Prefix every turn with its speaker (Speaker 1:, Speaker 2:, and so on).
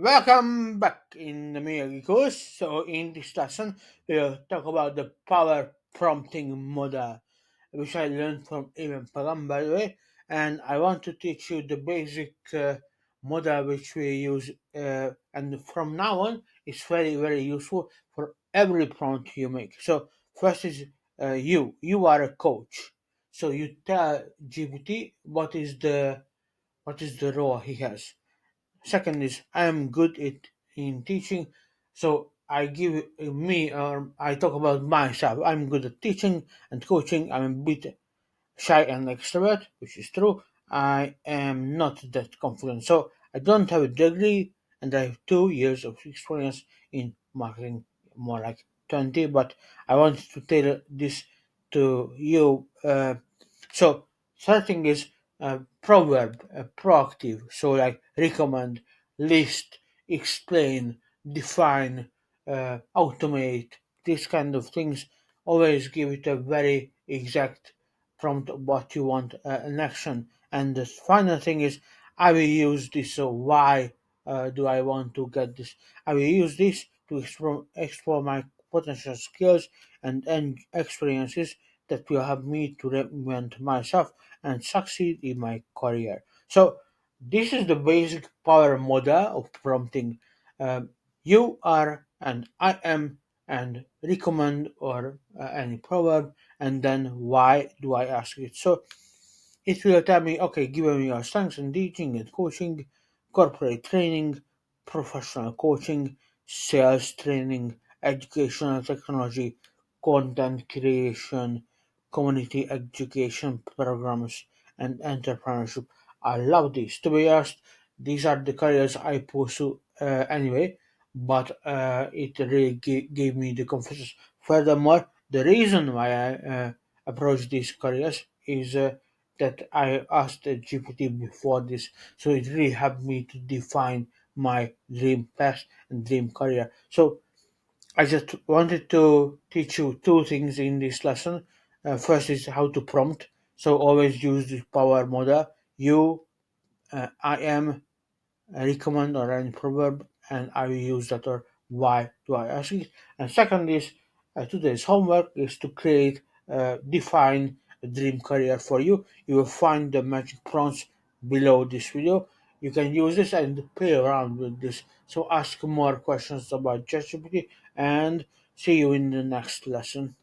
Speaker 1: Welcome back in the Miyagi course. So in this lesson, we'll talk about the power prompting model, which I learned from Even Param, by the way. And I want to teach you the basic model which we use. And from now on, it's very, very useful for every prompt you make. So first is you. You are a coach. So you tell GPT what is the role he has. Second is I am good at in teaching, so I give me or I talk about myself. I'm good at teaching and coaching. I'm a bit shy and extrovert, which is true. I am not that confident, so I don't have a degree, and I have 2 years of experience in marketing, more like 20. But I wanted to tailor this to you. So third thing is proverb, proactive. So like recommend, list, explain, define, automate. These kind of things always give it a very exact prompt of what you want an action. And the final thing is I will use this. So why do I want to get this? I will use this to explore my potential skills and experiences that will help me to reinvent myself and succeed in my career. So this is the basic power model of prompting. Um, you are and I am and recommend or any proverb, and then why do I ask it? So it will tell me, okay, given your strengths in teaching and coaching, corporate training, professional coaching, sales training, educational technology, content creation, community education programs, and entrepreneurship. I love this. To be honest, these are the careers I pursue anyway, but it really gave me the confidence. Furthermore, the reason why I approach these careers is that I asked the GPT before this, so it really helped me to define my dream path and dream career. So I just wanted to teach you two things in this lesson. First is how to prompt. So always use the power model. You, I am, recommend or any proverb, and I will use that or why do I ask it. And second is today's homework is to create, define a dream career for you. You will find the magic prompts below this video. You can use this and play around with this. So ask more questions about ChatGPT and see you in the next lesson.